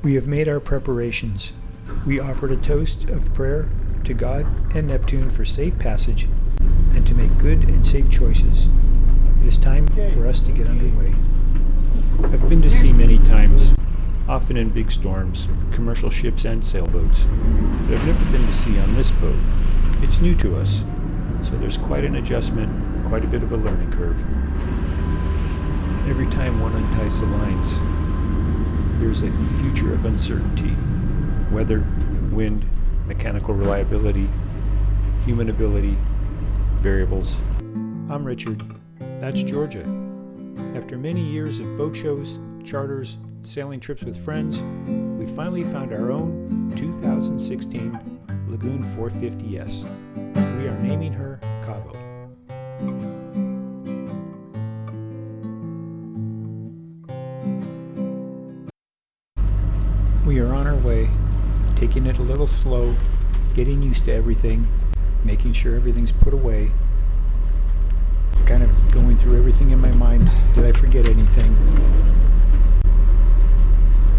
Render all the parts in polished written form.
We have made our preparations. We offered a toast of prayer to God and Neptune for safe passage and to make good and safe choices. It is time for us to get underway. I've been to sea many times, often in big storms, commercial ships and sailboats, but I've never been to sea on this boat. It's new to us, so there's quite an adjustment, quite a bit of a learning curve. Every time one unties the lines, there's a future of uncertainty. Weather, wind, mechanical reliability, human ability, variables. I'm Richard. That's Georgia. After many years of boat shows, charters, sailing trips with friends, we finally found our own 2016 Lagoon 450S. We are naming her Cabo. We are on our way, taking it a little slow, getting used to everything, making sure everything's put away, kind of going through everything in my mind. Did I forget anything?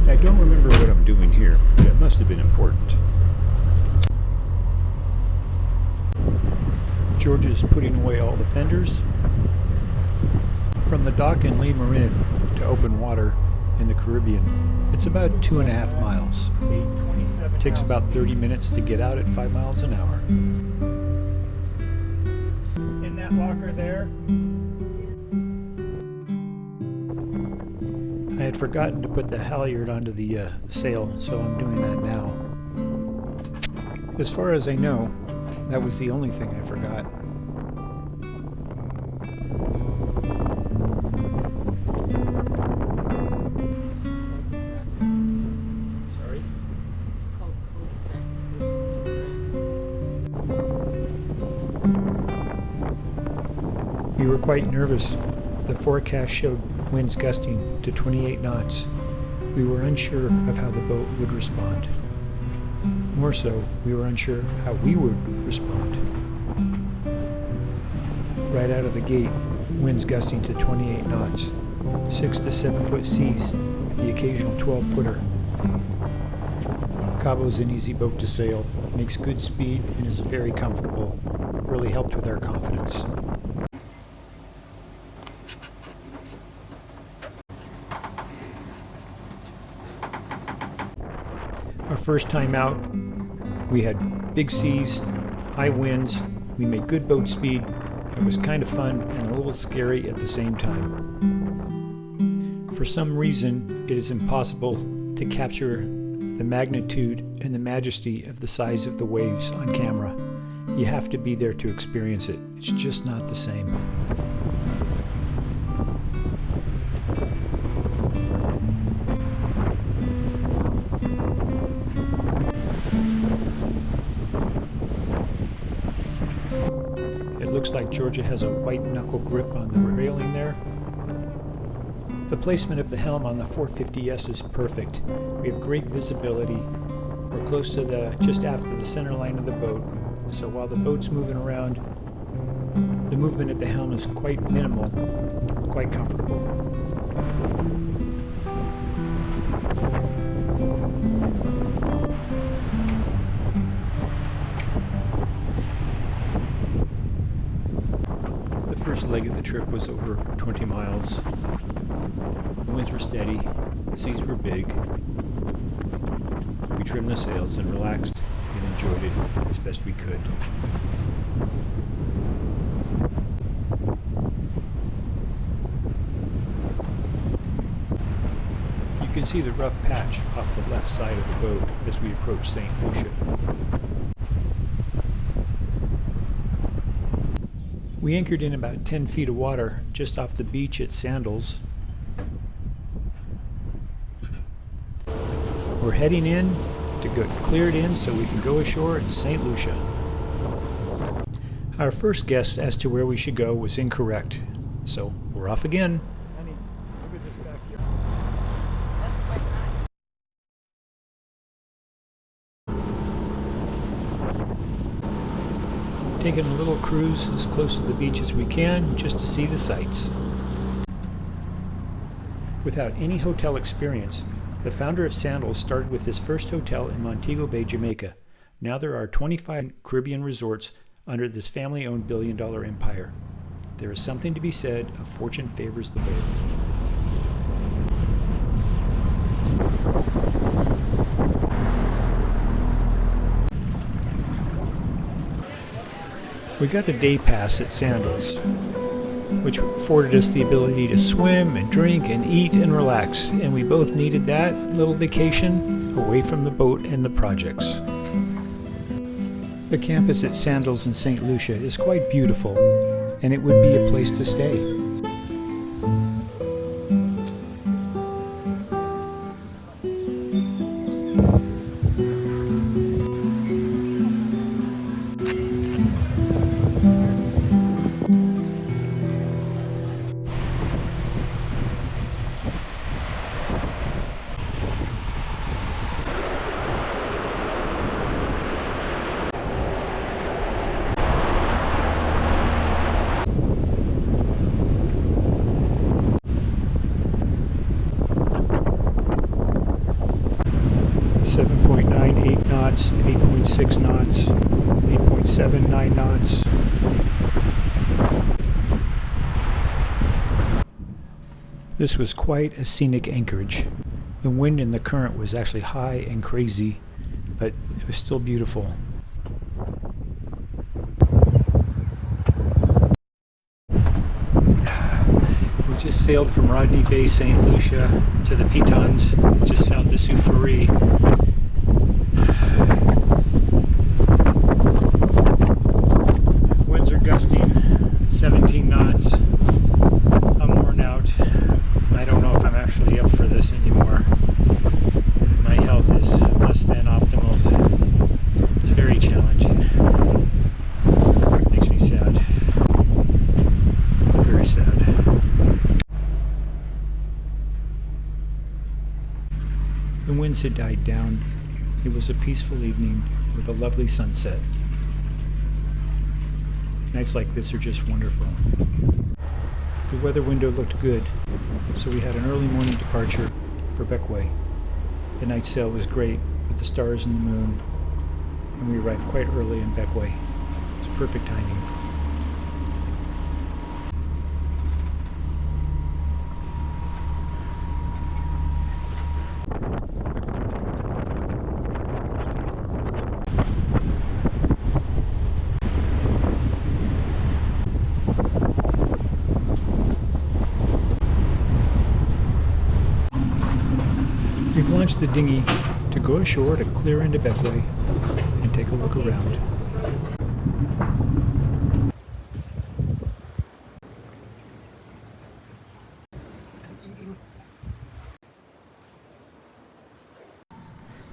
I don't remember what I'm doing here, but it must have been important. Georgia is putting away all the fenders. From the dock in Le Marin to open water in the Caribbean, it's about 2.5 miles. It takes about 30 minutes to get out at 5 miles an hour. In that locker there, I had forgotten to put the halyard onto the sail, so I'm doing that now. As far as I know, that was the only thing I forgot. We were quite nervous. The forecast showed winds gusting to 28 knots. We were unsure of how the boat would respond. More so, we were unsure how we would respond. Right out of the gate, winds gusting to 28 knots, 6 to 7 foot seas with the occasional 12-footer. Cabo's an easy boat to sail, makes good speed, and is very comfortable. Really helped with our confidence. Our first time out, we had big seas, high winds, we made good boat speed. It was kind of fun and a little scary at the same time. For some reason, it is impossible to capture the magnitude and the majesty of the size of the waves on camera. You have to be there to experience it. It's just not the same. It looks like Georgia has a white knuckle grip on the railing there. The placement of the helm on the 450S is perfect. We have great visibility. We're close to just after the center line of the boat, so while the boat's moving around, the movement at the helm is quite minimal, quite comfortable. The first leg of the trip was over 20 miles. The winds were steady, the seas were big. We trimmed the sails and relaxed and enjoyed it as best we could. You can see the rough patch off the left side of the boat as we approach St. Lucia. We anchored in about 10 feet of water just off the beach at Sandals. We're heading in to get cleared in so we can go ashore in St. Lucia. Our first guess as to where we should go was incorrect, so we're off again. Honey, look at this back here. Taking a little cruise as close to the beach as we can just to see the sights. Without any hotel experience, The founder of Sandals started with his first hotel in Montego Bay, Jamaica. Now there are 25 Caribbean resorts under this family-owned billion-dollar empire. There is something to be said of fortune favors the bold. We got a day pass at Sandals, which afforded us the ability to swim and drink and eat and relax, and we both needed that little vacation away from the boat and the projects. The campus at Sandals in St. Lucia is quite beautiful, and it would be a place to stay. 7.98 knots, 8.6 knots, 8.79 knots. This was quite a scenic anchorage. The wind and the current was actually high and crazy, but it was still beautiful. We just sailed from Rodney Bay, St. Lucia to the Pitons, just south of Soufriere. Winds are gusting 17 knots. I'm worn out. I don't know if I'm actually up for this anymore. My health is less than optimal. It's very challenging. It makes me sad. Very sad. The winds had died down. It was a peaceful evening with a lovely sunset. Nights like this are just wonderful. The weather window looked good, so we had an early morning departure for Bequia. The night sail was great with the stars and the moon, and we arrived quite early in Bequia. It's perfect timing. We've launched the dinghy to go ashore to clear into Bequia and take a look around.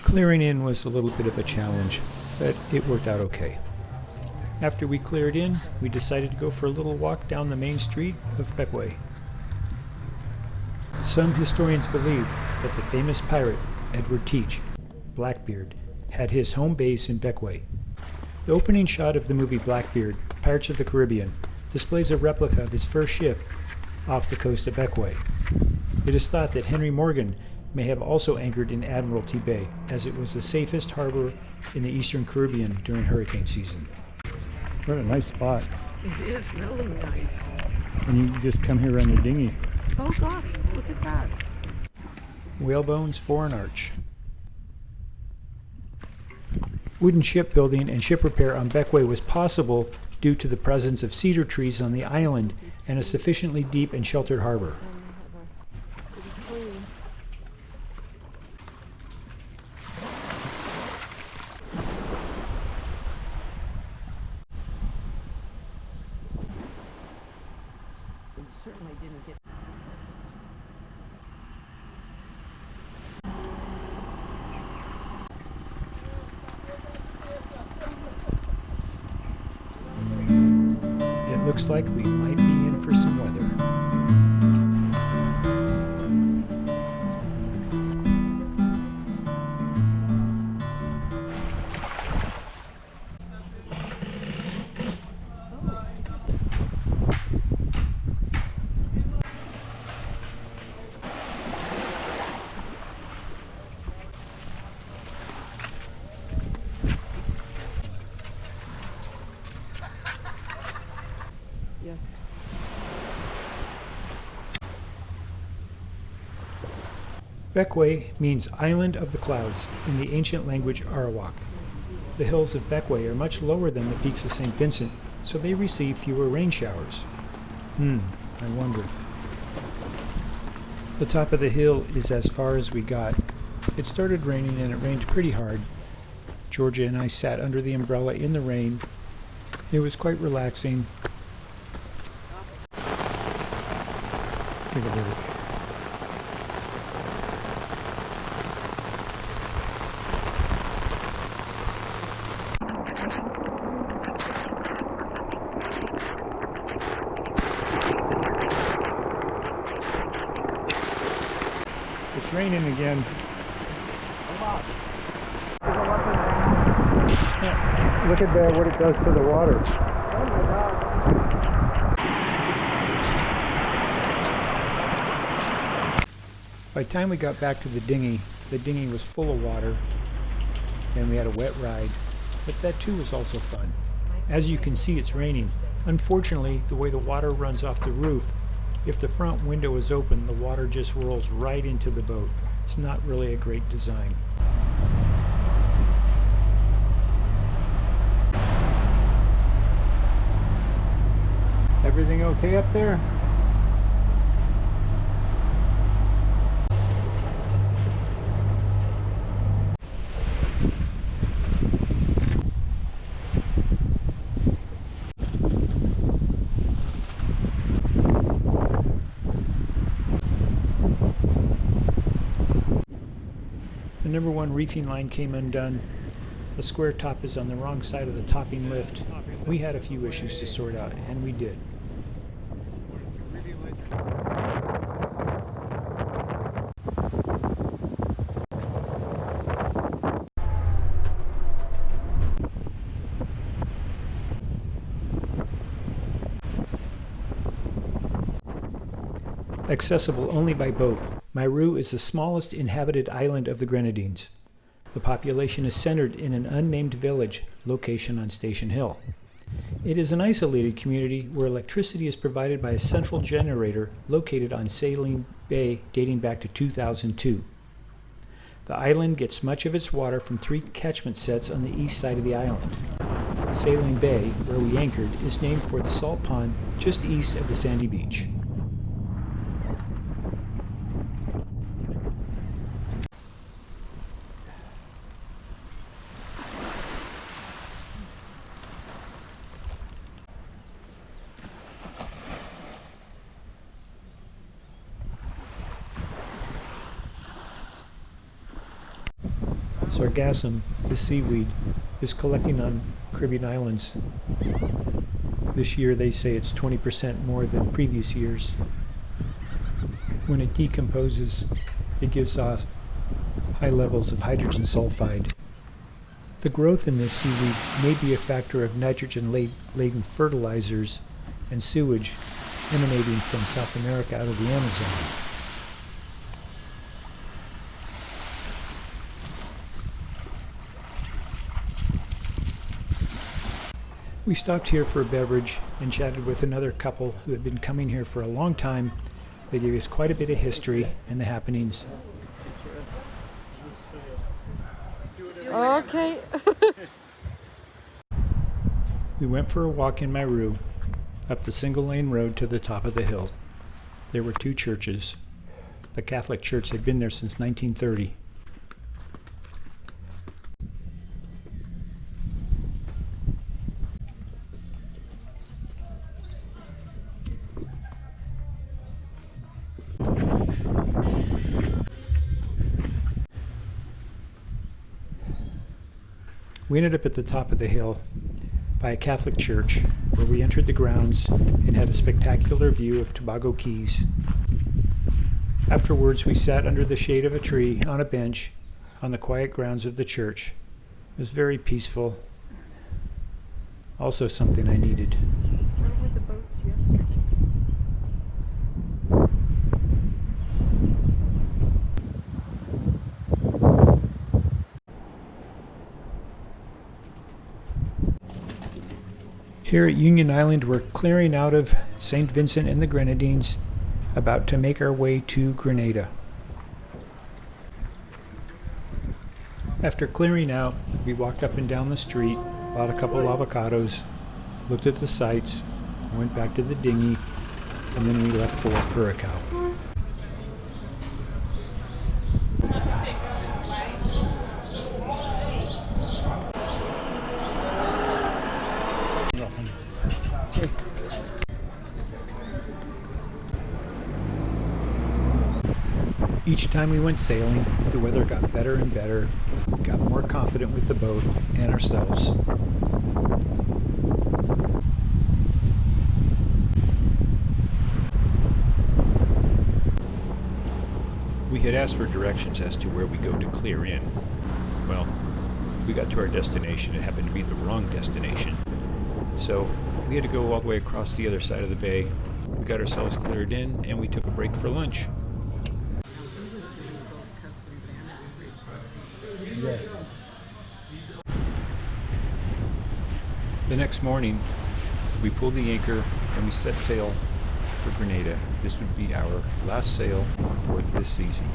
Clearing in was a little bit of a challenge, but it worked out okay. After we cleared in, we decided to go for a little walk down the main street of Bequia. Some historians believe that the famous pirate Edward Teach, Blackbeard, had his home base in Bequia. The opening shot of the movie Blackbeard, Pirates of the Caribbean, displays a replica of his first ship off the coast of Bequia. It is thought that Henry Morgan may have also anchored in Admiralty Bay, as it was the safest harbor in the eastern Caribbean during hurricane season. What a nice spot. It is really nice. And you just come here on the dinghy. Oh gosh, look at that. Whalebones for an arch. Wooden shipbuilding and ship repair on Bequia was possible due to the presence of cedar trees on the island and a sufficiently deep and sheltered harbor. Certainly didn't get. It looks like we might be in for some weather. Bequia means Island of the Clouds in the ancient language Arawak. The hills of Bequia are much lower than the peaks of St. Vincent, so they receive fewer rain showers. I wonder. The top of the hill is as far as we got. It started raining and it rained pretty hard. Georgia and I sat under the umbrella in the rain. It was quite relaxing. Take a break. It's raining again. Yeah, look at what it does to the water. By the time we got back to the dinghy was full of water, and we had a wet ride, but that too was also fun. As you can see, it's raining. Unfortunately, the way the water runs off the roof, if the front window is open, the water just rolls right into the boat. It's not really a great design. Everything okay up there? The number one reefing line came undone. The square top is on the wrong side of the topping lift. We had a few issues to sort out, and we did. Accessible only by boat, Mayreau is the smallest inhabited island of the Grenadines. The population is centered in an unnamed village location on Station Hill. It is an isolated community where electricity is provided by a central generator located on Saline Bay dating back to 2002. The island gets much of its water from 3 catchment sets on the east side of the island. Saline Bay, where we anchored, is named for the salt pond just east of the sandy beach. Sargassum, the seaweed, is collecting on Caribbean islands. This year they say it's 20% more than previous years. When it decomposes, it gives off high levels of hydrogen sulfide. The growth in this seaweed may be a factor of nitrogen-laden fertilizers and sewage emanating from South America out of the Amazon. We stopped here for a beverage and chatted with another couple who had been coming here for a long time. They gave us quite a bit of history and the happenings. Okay. We went for a walk in Mayreau, up the single-lane road to the top of the hill. There were 2 churches. The Catholic Church had been there since 1930. We ended up at the top of the hill by a Catholic church where we entered the grounds and had a spectacular view of Tobago Keys. Afterwards, we sat under the shade of a tree on a bench on the quiet grounds of the church. It was very peaceful. Also something I needed. Where were the boats yesterday? Here at Union Island, we're clearing out of St. Vincent and the Grenadines, about to make our way to Grenada. After clearing out, we walked up and down the street, bought a couple avocados, looked at the sights, went back to the dinghy, and then we left for Curacao. Each time we went sailing, the weather got better and better. We got more confident with the boat and ourselves. We had asked for directions as to where we go to clear in. Well, we got to our destination. It happened to be the wrong destination. So we had to go all the way across the other side of the bay. We got ourselves cleared in and we took a break for lunch. The next morning, we pulled the anchor and we set sail for Grenada. This would be our last sail for this season.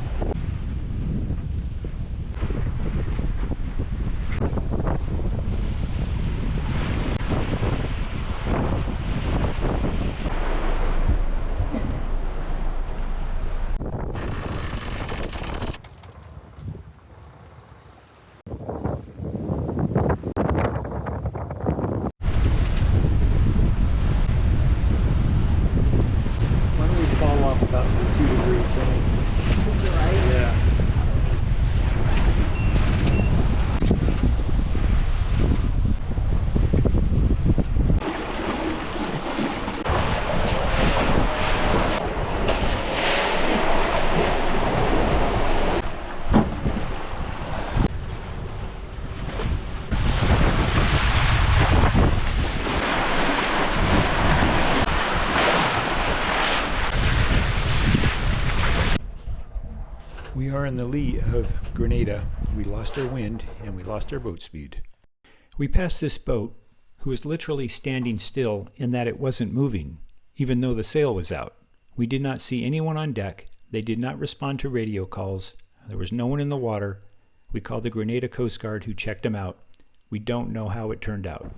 About 2 degrees. Yeah. We are in the lee of Grenada. We lost our wind and we lost our boat speed. We passed this boat, who was literally standing still in that it wasn't moving, even though the sail was out. We did not see anyone on deck. They did not respond to radio calls. There was no one in the water. We called the Grenada Coast Guard, who checked them out. We don't know how it turned out.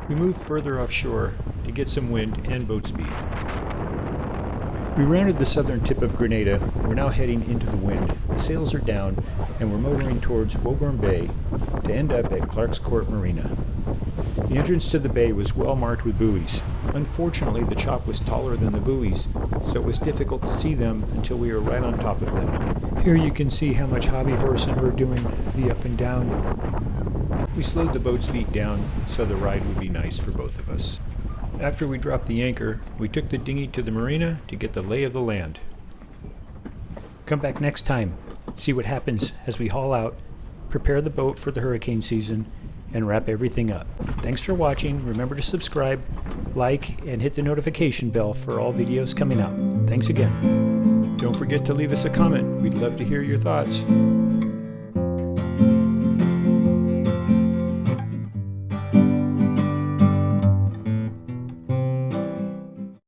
We moved further offshore to get some wind and boat speed. We rounded the southern tip of Grenada. We're now heading into the wind. The sails are down, and we're motoring towards Woburn Bay to end up at Clark's Court Marina. The entrance to the bay was well marked with buoys. Unfortunately, the chop was taller than the buoys, so it was difficult to see them until we were right on top of them. Here you can see how much hobby horsing we're doing, the up and down. We slowed the boat speed down so the ride would be nice for both of us. After we dropped the anchor, we took the dinghy to the marina to get the lay of the land. Come back next time, see what happens as we haul out, prepare the boat for the hurricane season, and wrap everything up. Thanks for watching. Remember to subscribe, like, and hit the notification bell for all videos coming out. Thanks again. Don't forget to leave us a comment. We'd love to hear your thoughts.